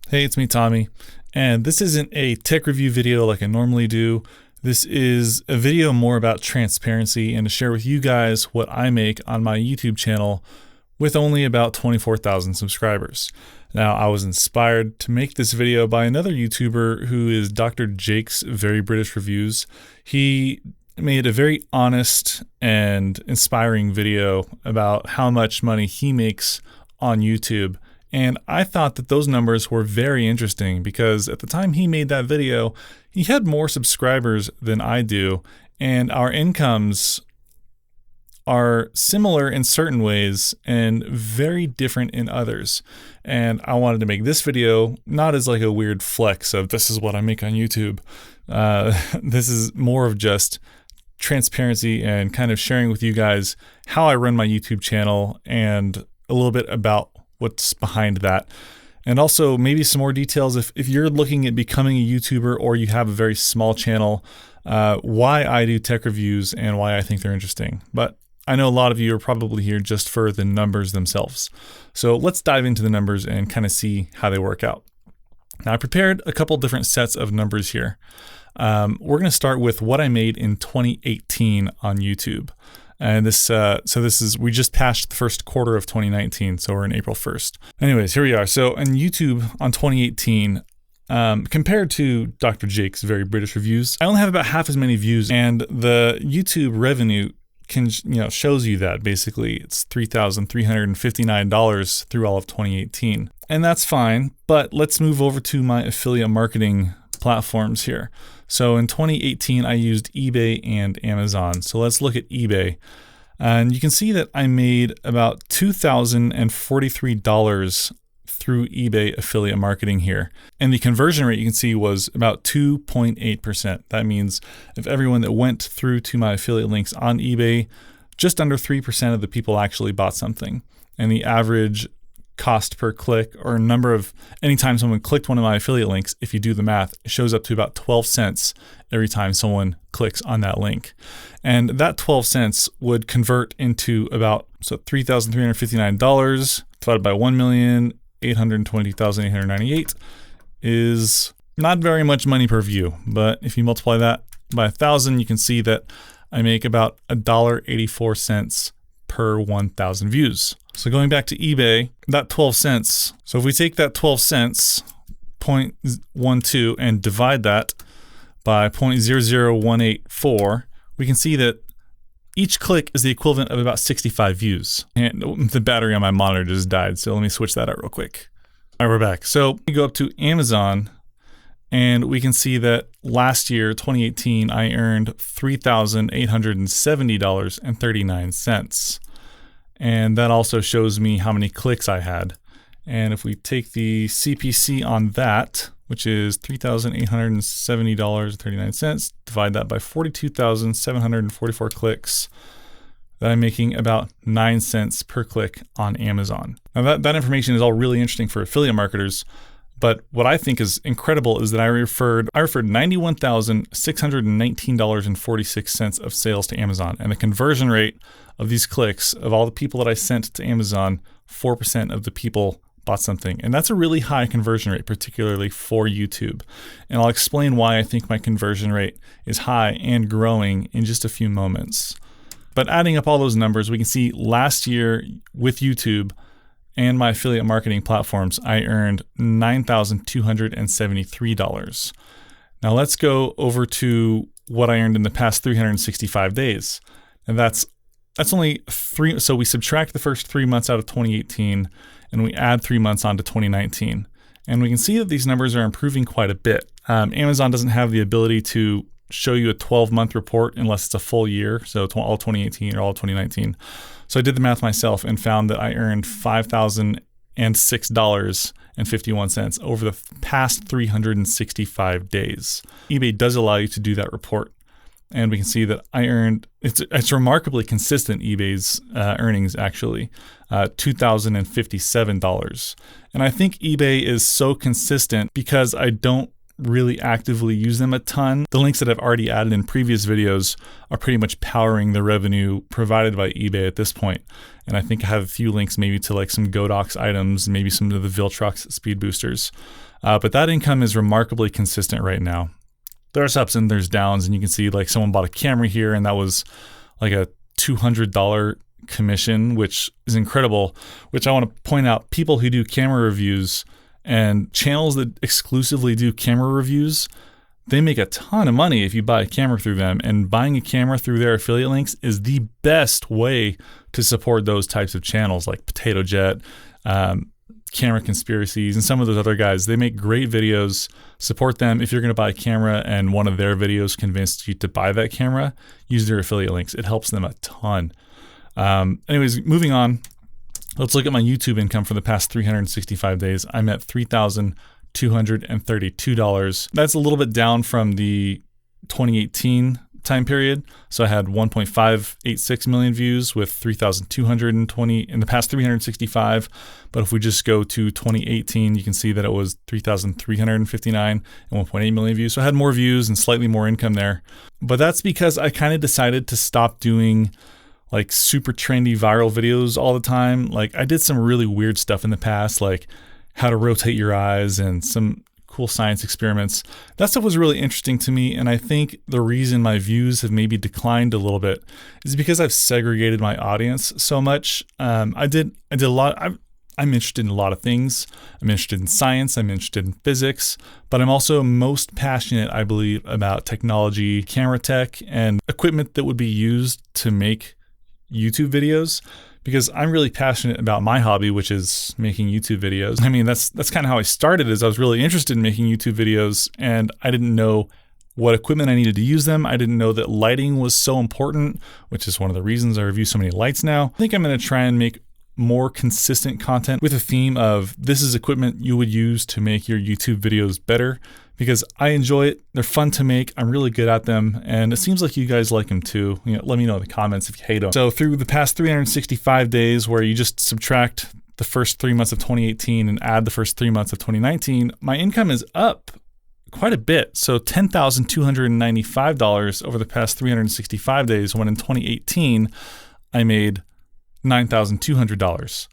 Hey, it's me, Tommy, and this isn't a tech review video like I normally do. This is a video more about transparency and to share with you guys what I make on my YouTube channel with only about 24,000 subscribers. Now, I was inspired to make this video by another YouTuber who is Dr. Jake's Very British Reviews. He made a very honest and inspiring video about how much money he makes on YouTube. And I thought that those numbers were very interesting because at the time he made that video, he had more subscribers than I do, and our incomes are similar in certain ways and very different in others. And I wanted to make this video not as like a weird flex of this is what I make on YouTube. This is more of just transparency and kind of sharing with you guys how I run my YouTube channel and a little bit about what's behind that. And also maybe some more details if you're looking at becoming a YouTuber or you have a very small channel, why I do tech reviews and why I think they're interesting. But I know a lot of you are probably here just for the numbers themselves. So let's dive into the numbers and kind of see how they work out. Now I prepared a couple different sets of numbers here. We're going to start with what I made in 2018 on YouTube. And we just passed the first quarter of 2019, so we're in April 1st. Anyways, here we are. So on YouTube on 2018, compared to Dr. Jake's Very British Reviews, I only have about half as many views, and the YouTube revenue shows you that basically it's $3,359 through all of 2018. And that's fine, but let's move over to my affiliate marketing platforms here. So in 2018, I used eBay and Amazon. So let's look at eBay. And you can see that I made about $2,043 through eBay affiliate marketing here. And the conversion rate you can see was about 2.8%. That means if everyone that went through to my affiliate links on eBay, just under 3% of the people actually bought something. And the average cost per click, or anytime someone clicked one of my affiliate links, if you do the math, it shows up to about 12 cents every time someone clicks on that link. And that 12 cents would convert into about $3,359 divided by 1,820,898 is not very much money per view. But if you multiply that by 1,000, you can see that I make about $1.84 per 1,000 views. So going back to eBay, that 12 cents. So if we take that 12 cents, 0.12, and divide that by 0.00184, we can see that each click is the equivalent of about 65 views. And the battery on my monitor just died, so let me switch that out real quick. All right, we're back. So we go up to Amazon, and we can see that last year, 2018, I earned $3,870.39. And that also shows me how many clicks I had. And if we take the CPC on that, which is $3,870.39, divide that by 42,744 clicks, then I'm making about 9 cents per click on Amazon. Now that information is all really interesting for affiliate marketers, but what I think is incredible is that I referred $91,619.46 of sales to Amazon, and the conversion rate of these clicks, of all the people that I sent to Amazon, 4% of the people bought something. And that's a really high conversion rate, particularly for YouTube. And I'll explain why I think my conversion rate is high and growing in just a few moments. But adding up all those numbers, we can see last year with YouTube and my affiliate marketing platforms, I earned $9,273. Now let's go over to what I earned in the past 365 days. And that's only three. So we subtract the first 3 months out of 2018 and we add 3 months onto 2019. And we can see that these numbers are improving quite a bit. Amazon doesn't have the ability to show you a 12-month report unless it's a full year, so all 2018 or all 2019. So I did the math myself and found that I earned $5,006.51 over the past 365 days. eBay does allow you to do that report. And we can see that I earned, it's remarkably consistent, eBay's earnings actually, $2,057. And I think eBay is so consistent because I don't really actively use them a ton. The links that I've already added in previous videos are pretty much powering the revenue provided by eBay at this point. And I think I have a few links maybe to like some Godox items, maybe some of the Viltrox speed boosters. But that income is remarkably consistent right now. There's ups and there's downs, and you can see like someone bought a camera here and that was like a $200 commission, which is incredible, which I want to point out, people who do camera reviews and channels that exclusively do camera reviews, they make a ton of money if you buy a camera through them, and buying a camera through their affiliate links is the best way to support those types of channels like Potato Jet, Camera Conspiracies, and some of those other guys. They make great videos. Support them. If you're going to buy a camera and one of their videos convinced you to buy that camera, use their affiliate links. It helps them a ton. Anyways, moving on. Let's look at my YouTube income for the past 365 days. I'm at $3,232. That's a little bit down from the 2018 time period. So I had 1.586 million views with 3,220 in the past 365. But if we just go to 2018, you can see that it was 3,359 and 1.8 million views. So I had more views and slightly more income there. But that's because I kind of decided to stop doing like super trendy viral videos all the time. Like I did some really weird stuff in the past, like how to rotate your eyes and some cool science experiments. That stuff was really interesting to me. And I think the reason my views have maybe declined a little bit is because I've segregated my audience so much. I did a lot. I'm interested in a lot of things. I'm interested in science. I'm interested in physics, but I'm also most passionate, I believe, about technology, camera tech, and equipment that would be used to make YouTube videos, because I'm really passionate about my hobby, which is making YouTube videos. I mean, that's kind of how I started, is I was really interested in making YouTube videos, and I didn't know what equipment I needed to use them. I didn't know that lighting was so important, which is one of the reasons I review so many lights now. I think I'm going to try and make more consistent content with a theme of this is equipment you would use to make your YouTube videos better, because I enjoy it. They're fun to make. I'm really good at them. And it seems like you guys like them too. Let me know in the comments if you hate them. So through the past 365 days, where you just subtract the first 3 months of 2018 and add the first 3 months of 2019, my income is up quite a bit. So $10,295 over the past 365 days, when in 2018, I made $9,200.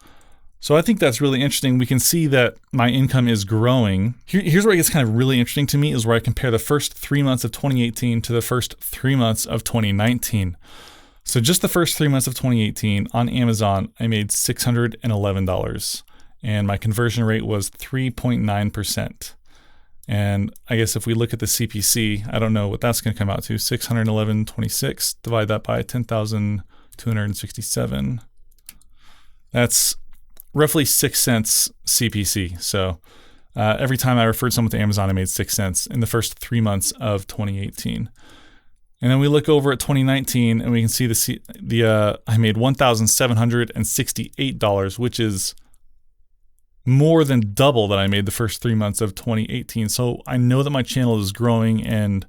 So I think that's really interesting. We can see that my income is growing. Here's where it gets kind of really interesting to me, is where I compare the first 3 months of 2018 to the first 3 months of 2019. So just the first 3 months of 2018 on Amazon, I made $611, and my conversion rate was 3.9%. And I guess if we look at the CPC, I don't know what that's going to come out to. 611.26, divide that by 10,267. That's roughly 6 cents CPC. So every time I referred someone to Amazon, I made 6 cents in the first 3 months of 2018. And then we look over at 2019, and we can see I made $1,768, which is more than double that I made the first 3 months of 2018. So I know that my channel is growing, and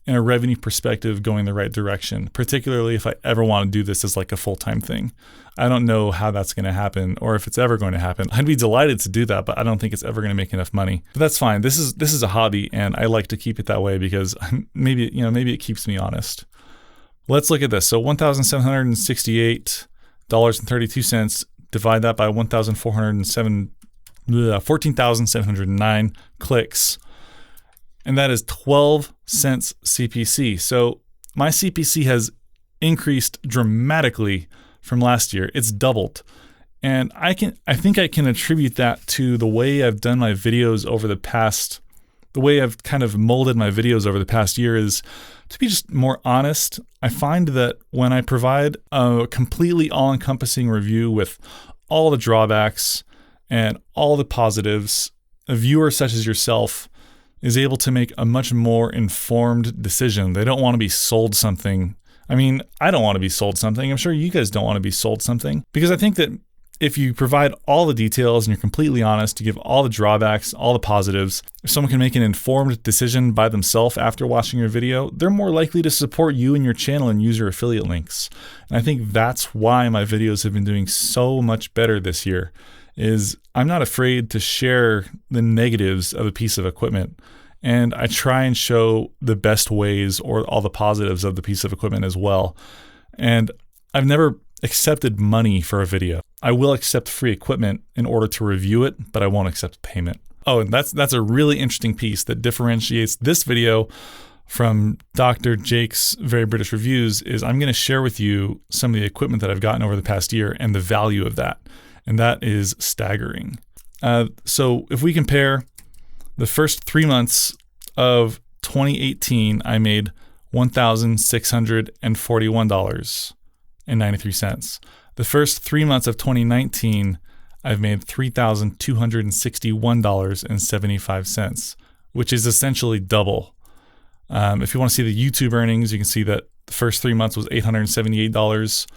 in a revenue perspective, going the right direction, particularly if I ever want to do this as like a full-time thing. I don't know how that's going to happen, or if it's ever going to happen. I'd be delighted to do that, but I don't think it's ever going to make enough money. But that's fine. This is a hobby, and I like to keep it that way because maybe it keeps me honest. Let's look at this. So $1,768.32, divide that by 14,709 clicks. And that is 12 cents CPC. So my CPC has increased dramatically from last year. It's doubled. And I think I can attribute that to the way I've done my videos over the past, the way I've kind of molded my videos over the past year is to be just more honest. I find that when I provide a completely all-encompassing review with all the drawbacks and all the positives, a viewer such as yourself is able to make a much more informed decision. They don't want to be sold something. I mean, I don't want to be sold something. I'm sure you guys don't want to be sold something, because I think that if you provide all the details and you're completely honest, to give all the drawbacks, all the positives, if someone can make an informed decision by themselves after watching your video, they're more likely to support you and your channel and use your affiliate links. And I think that's why my videos have been doing so much better this year, is I'm not afraid to share the negatives of a piece of equipment. And I try and show the best ways or all the positives of the piece of equipment as well. And I've never accepted money for a video. I will accept free equipment in order to review it, but I won't accept payment. Oh, and that's a really interesting piece that differentiates this video from Dr. Jake's Very British Reviews is I'm going to share with you some of the equipment that I've gotten over the past year and the value of that. And that is staggering. So if we compare the first 3 months of 2018, I made $1,641.93. The first 3 months of 2019, I've made $3,261.75, which is essentially double. If you want to see the YouTube earnings, you can see that the first 3 months was $878,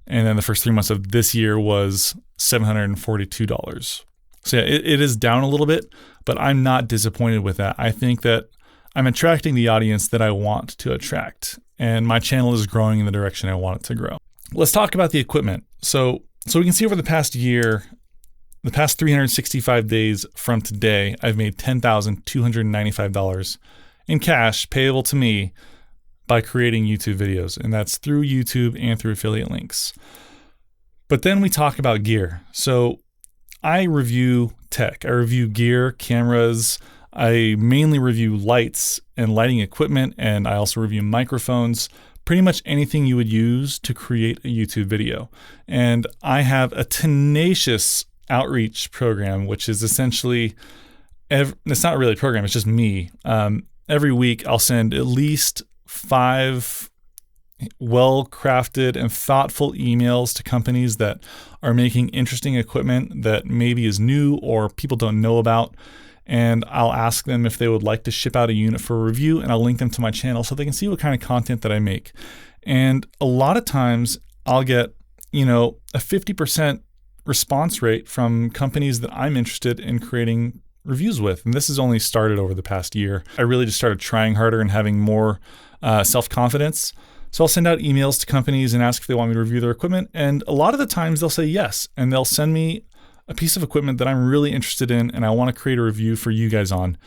and then the first 3 months of this year was $742. So yeah, it is down a little bit, but I'm not disappointed with that. I think that I'm attracting the audience that I want to attract, and my channel is growing in the direction I want it to grow. Let's talk about the equipment. So we can see over the past year, the past 365 days from today, I've made $10,295 in cash payable to me by creating YouTube videos. And that's through YouTube and through affiliate links. But then we talk about gear. So I review tech. I review gear, cameras. I mainly review lights and lighting equipment. And I also review microphones. Pretty much anything you would use to create a YouTube video. And I have a tenacious outreach program, which is essentially, it's not really a program, it's just me. Every week I'll send at least 5 well-crafted and thoughtful emails to companies that are making interesting equipment that maybe is new or people don't know about. And I'll ask them if they would like to ship out a unit for a review, and I'll link them to my channel so they can see what kind of content that I make. And a lot of times I'll get, a 50% response rate from companies that I'm interested in creating reviews with. And this has only started over the past year. I really just started trying harder and having more self-confidence. So I'll send out emails to companies and ask if they want me to review their equipment. And a lot of the times they'll say yes, and they'll send me a piece of equipment that I'm really interested in and I want to create a review for you guys on.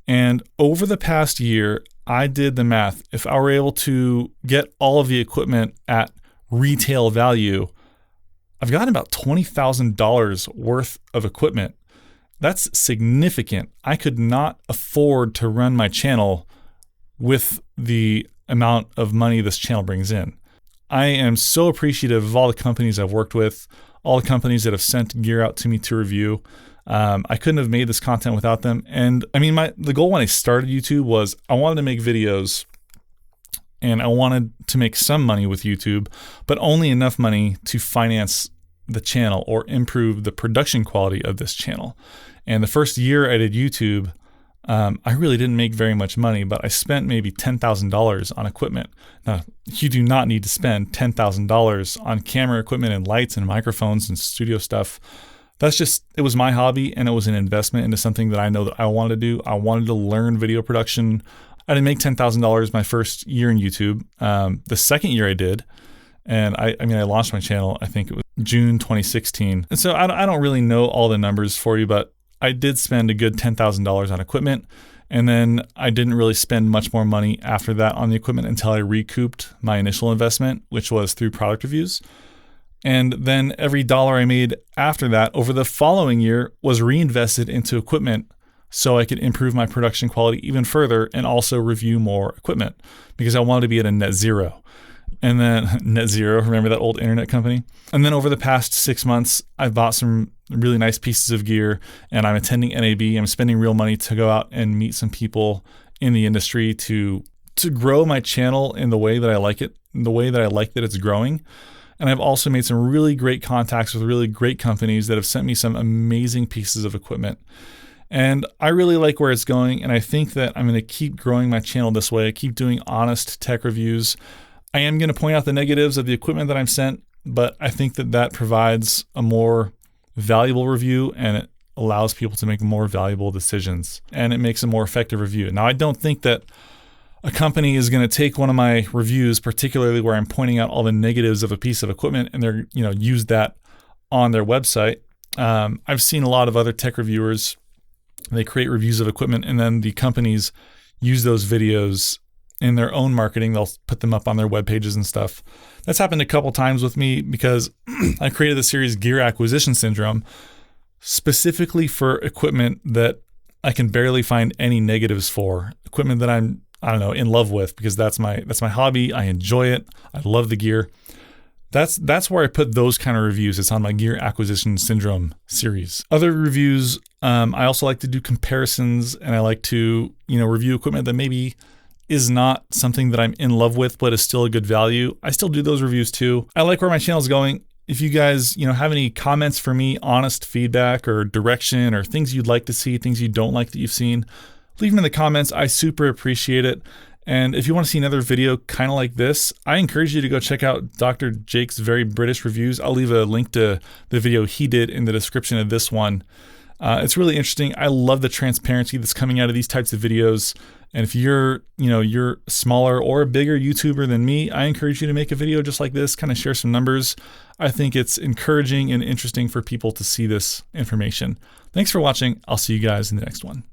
And over the past year, I did the math. If I were able to get all of the equipment at retail value, I've gotten about $20,000 worth of equipment. That's significant. I could not afford to run my channel with the amount of money this channel brings in. I am so appreciative of all the companies I've worked with, all the companies that have sent gear out to me to review. I couldn't have made this content without them. And I mean, the goal when I started YouTube was I wanted to make videos and I wanted to make some money with YouTube, but only enough money to finance the channel or improve the production quality of this channel. And the first year I did YouTube, I really didn't make very much money, but I spent maybe $10,000 on equipment. Now, you do not need to spend $10,000 on camera equipment and lights and microphones and studio stuff. It was my hobby, and it was an investment into something that I know that I wanted to do. I wanted to learn video production. I didn't make $10,000 my first year in YouTube. The second year I did, and I launched my channel, I think it was June 2016. And so I don't really know all the numbers for you, but I did spend a good $10,000 on equipment. And then I didn't really spend much more money after that on the equipment until I recouped my initial investment, which was through product reviews. And then every dollar I made after that over the following year was reinvested into equipment so I could improve my production quality even further and also review more equipment because I wanted to be at a net zero. And then net zero, remember that old internet company? And then over the past 6 months, I've bought some really nice pieces of gear and I'm attending NAB. I'm spending real money to go out and meet some people in the industry to grow my channel in the way that I like it, in the way that I like that it's growing. And I've also made some really great contacts with really great companies that have sent me some amazing pieces of equipment. And I really like where it's going. And I think that I'm going to keep growing my channel this way. I keep doing honest tech reviews. I am going to point out the negatives of the equipment that I'm sent, but I think that provides a more valuable review and it allows people to make more valuable decisions and it makes a more effective review. Now, I don't think that a company is going to take one of my reviews, particularly where I'm pointing out all the negatives of a piece of equipment, and they're, use that on their website. I've seen a lot of other tech reviewers They create reviews of equipment, and then the companies use those videos in their own marketing. They'll put them up on their web pages and stuff. That's happened a couple times with me because I created the series Gear Acquisition Syndrome specifically for equipment that I can barely find any negatives for. Equipment that I don't know, in love with, because that's my hobby. I enjoy it. I love the gear. That's where I put those kind of reviews. It's on my Gear Acquisition Syndrome series. Other reviews, I also like to do comparisons, and I like to, review equipment that maybe is not something that I'm in love with, but is still a good value. I still do those reviews too. I like where my channel is going. If you guys, have any comments for me, honest feedback or direction or things you'd like to see, things you don't like that you've seen, leave them in the comments. I super appreciate it. And if you want to see another video kind of like this, I encourage you to go check out Dr. Jake's Very British Reviews. I'll leave a link to the video he did in the description of this one. It's really interesting. I love the transparency that's coming out of these types of videos. And if you're smaller or a bigger YouTuber than me, I encourage you to make a video just like this, kind of share some numbers. I think it's encouraging and interesting for people to see this information. Thanks for watching. I'll see you guys in the next one.